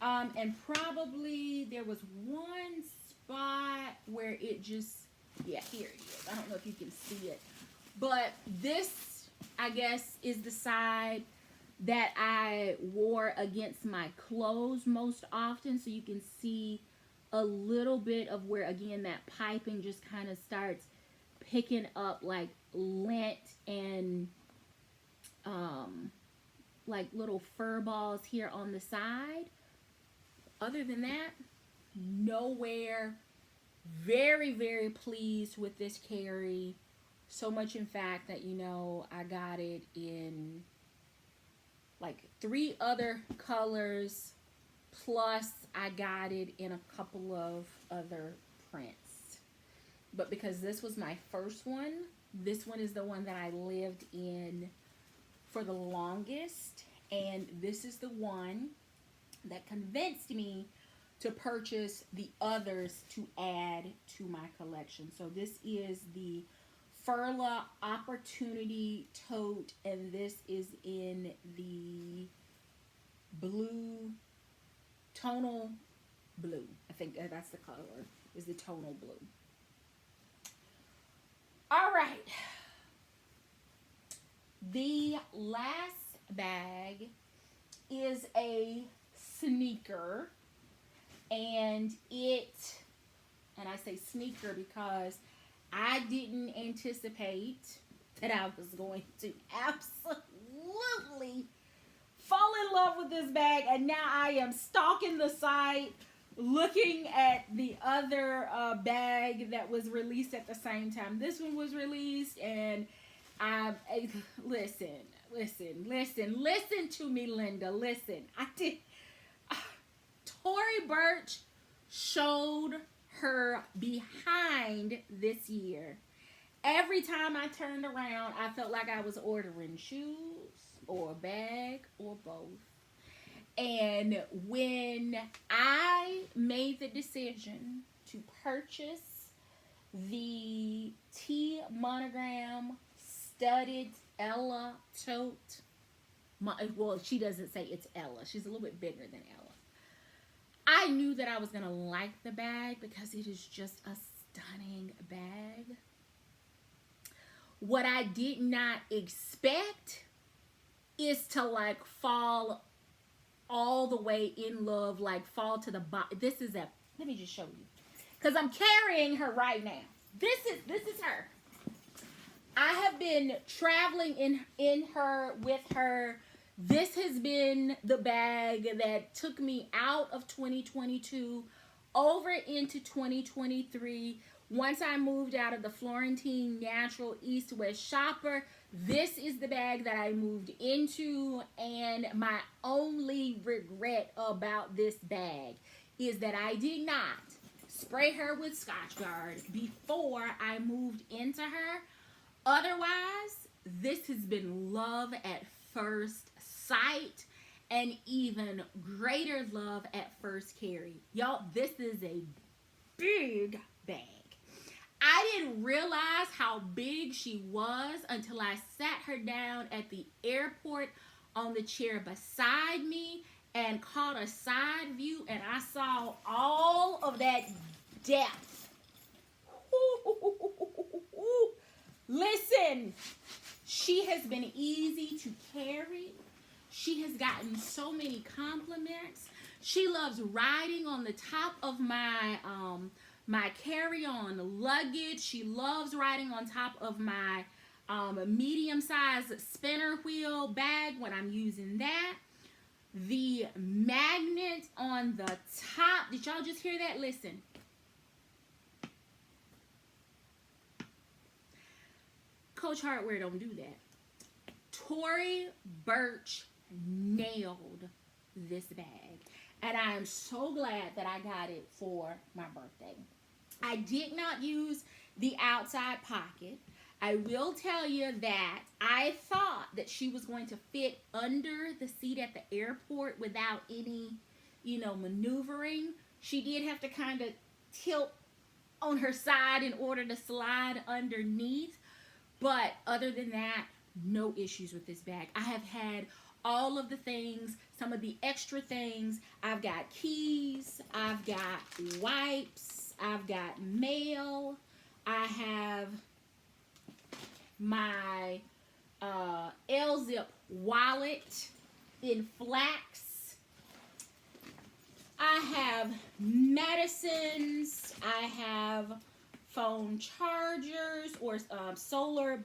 and probably there was one spot where it just, here it is. I don't know if you can see it. But this, I guess, is the side that I wore against my clothes most often. So you can see a little bit of where, again, that piping just kind of starts picking up like lint and like little fur balls here on the side. Other than that, nowhere Very, very pleased with this carry. So much, in fact, that, I got it in like 3 other colors. Plus, I got it in a couple of other prints. But because this was my first one, this one is the one that I lived in for the longest. And this is the one that convinced me to purchase the others to add to my collection. So this is the Furla Opportunity Tote, and this is in the blue, tonal blue. I think that's the color, is the tonal blue. All right. The last bag is a sneaker, and I say sneaker because I didn't anticipate that I was going to absolutely fall in love with this bag, and now I am stalking the site looking at the other bag that was released at the same time this one was released, and listen to me, Linda. Listen, Tory Burch showed her behind this year. Every time I turned around, I felt like I was ordering shoes or a bag or both. And when I made the decision to purchase the T monogram studded Ella tote, well, she doesn't say it's Ella. She's a little bit bigger than Ella. I knew that I was going to like the bag because it is just a stunning bag. What I did not expect is to like fall all the way in love, like fall to the bottom. Let me just show you, because I'm carrying her right now. This is her. I have been traveling in her, with her. This has been the bag that took me out of 2022 over into 2023. Once I moved out of the Florentine Natural East-West Shopper, this is the bag that I moved into, and my only regret about this bag is that I did not spray her with Scotch Guard before I moved into her. Otherwise, this has been love at first sight, and even greater love at first carry. Y'all, this is a big bag. I didn't realize how big she was until I sat her down at the airport on the chair beside me and caught a side view, and I saw all of that depth. Listen, she has been easy to carry. She has gotten so many compliments. She loves riding on the top of my my carry-on luggage. She loves riding on top of my medium-sized spinner wheel bag when I'm using that. The magnet on the top. Did y'all just hear that? Listen. Coach Hardware don't do that. Tory Burch nailed this bag, and I am so glad that I got it for my birthday. I did not use the outside pocket. I will tell you that I thought that she was going to fit under the seat at the airport without any, maneuvering. She did have to kind of tilt on her side in order to slide underneath. But other than that, no issues with this bag. I have had all of the things, some of the extra things. I've got keys, I've got wipes, I've got mail, I have my L-Zip wallet in flax. I have medicines, I have phone chargers or solar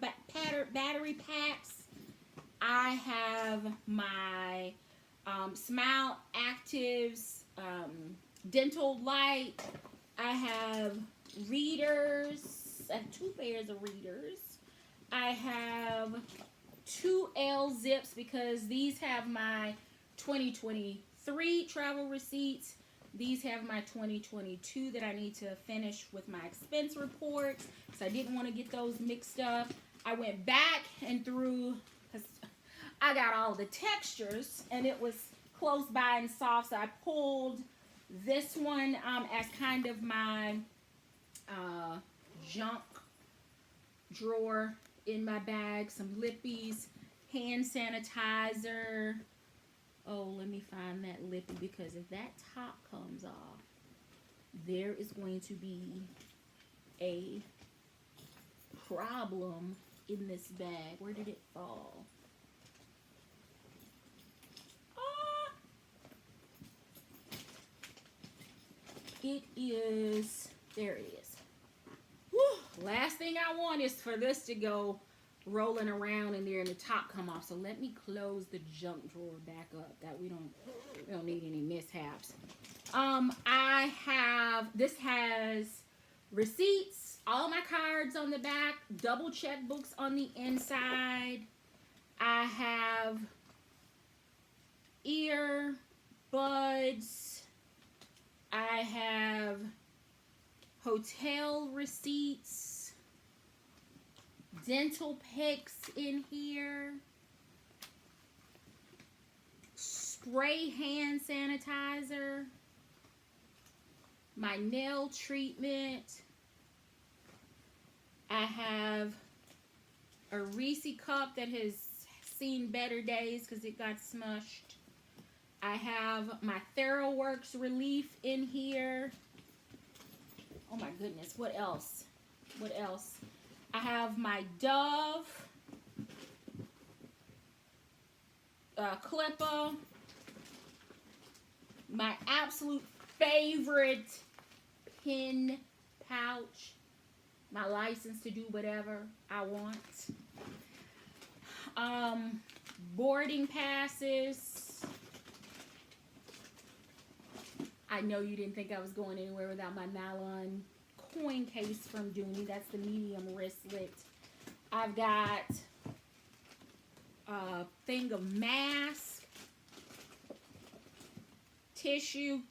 battery packs. I have my Smile Actives dental light. I have readers. I have 2 pairs of readers. I have 2 L zips because these have my 2023 travel receipts. These have my 2022 that I need to finish with my expense reports. So I didn't want to get those mixed up. I went back and through, because I got all the textures and it was close by and soft. So I pulled this one as kind of my junk drawer in my bag. Some lippies, hand sanitizer. Oh, let me find that lippy, because if that top comes off, there is going to be a problem in this bag. Where did it fall? It is, there it is. Whew. Last thing I want is for this to go rolling around in there and the top come off. So let me close the junk drawer back up, that we don't need any mishaps. This has receipts, all my cards on the back, double checkbooks on the inside. I have earbuds. I have hotel receipts, dental picks in here, spray hand sanitizer, my nail treatment. I have a Reese cup that has seen better days because it got smushed. I have my TheraWorks relief in here. Oh my goodness, what else? What else? I have my Dove clipper. My absolute favorite pin pouch. My license to do whatever I want. Boarding passes. I know you didn't think I was going anywhere without my nylon coin case from Dooney. That's the medium wristlet. I've got a thing of mask, tissue,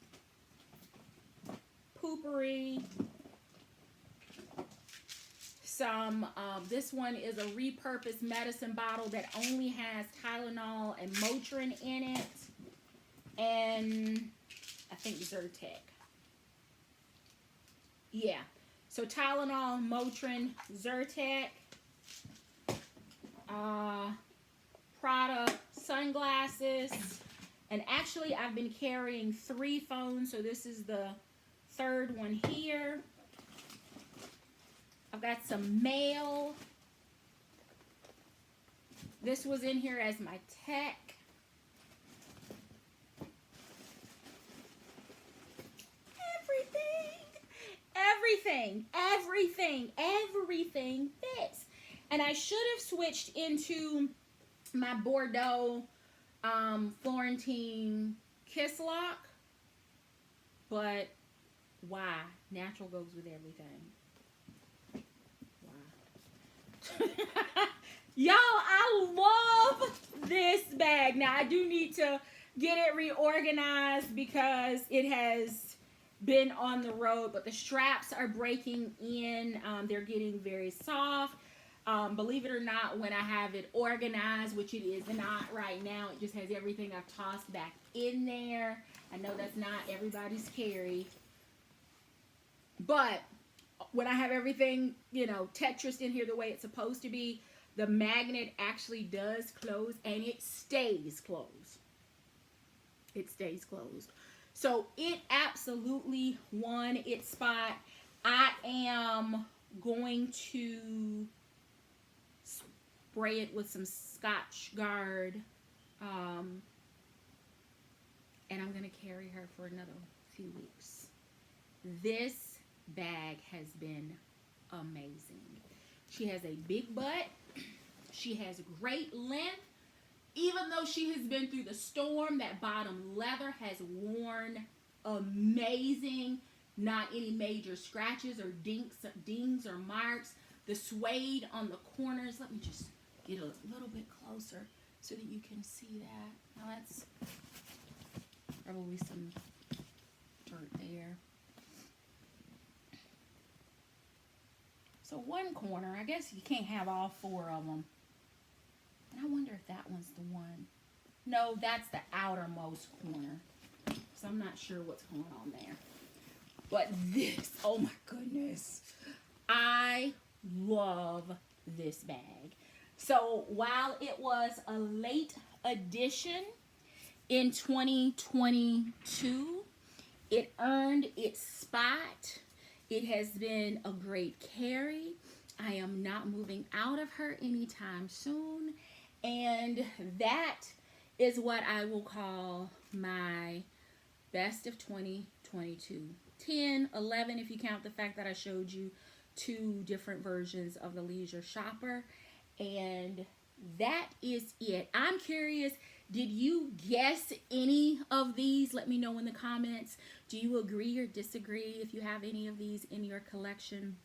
poopery, some, this one is a repurposed medicine bottle that only has Tylenol and Motrin in it, and I think Zyrtec. Yeah. So Tylenol, Motrin, Zyrtec, Prada sunglasses, and actually I've been carrying 3 phones, so this is the 3rd one here. I've got some mail. This was in here as my tech. Everything fits. And I should have switched into my Bordeaux Florentine Kiss Lock, but why? Natural goes with everything. Why? Y'all, I love this bag. Now, I do need to get it reorganized because it has been on the road, but the straps are breaking in. They're getting very soft. Believe it or not, when I have it organized, which it is not right now, it just has everything I've tossed back in there. I know that's not everybody's carry, but when I have everything, you know, Tetris in here the way it's supposed to be, the magnet actually does close, and it stays closed. It stays closed. So it absolutely won its spot. I am going to spray it with some Scotch Guard, and I'm going to carry her for another few weeks. This bag has been amazing. She has a big butt. She has great length. Even though she has been through the storm, that bottom leather has worn amazing. not any major scratches or dings or marks. The suede on the corners, let me just get a little bit closer so that you can see that. Now that's probably some dirt there. So one corner, I guess you can't have all four of them. And I wonder if that one's the one. No, that's the outermost corner. So I'm not sure what's going on there. But this, oh my goodness. I love this bag. So while it was a late addition in 2022, it earned its spot. It has been a great carry. I am not moving out of her anytime soon. And that is what I will call my best of 2022. 10, 11 if you count the fact that I showed you 2 different versions of the Leisure Shopper. And that is it. I'm curious, did you guess any of these? Let me know in the comments. Do you agree or disagree if you have any of these in your collection?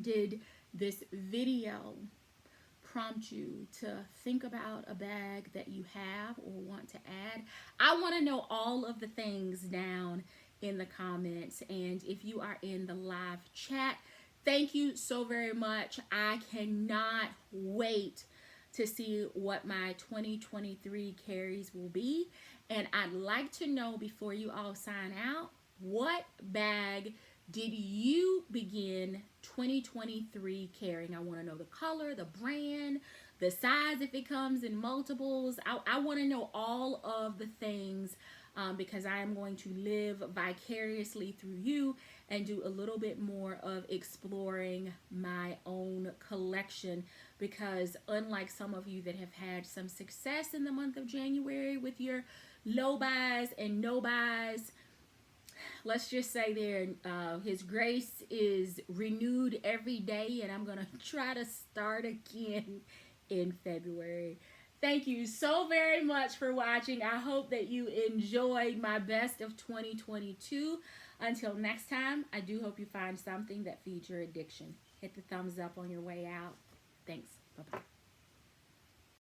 Did this video prompt you to think about a bag that you have or want to add? I want to know all of the things down in the comments. And if you are in the live chat, thank you so very much. I cannot wait to see what my 2023 carries will be. And I'd like to know, before you all sign out, what bag did you begin 2023 carrying? I want to know the color, the brand, the size if it comes in multiples. I want to know all of the things because I am going to live vicariously through you and do a little bit more of exploring my own collection, because unlike some of you that have had some success in the month of January with your low buys and no buys, let's just say there, his grace is renewed every day, and I'm going to try to start again in February. Thank you so very much for watching. I hope that you enjoyed my best of 2022. Until next time, I do hope you find something that feeds your addiction. Hit the thumbs up on your way out. Thanks. Bye-bye.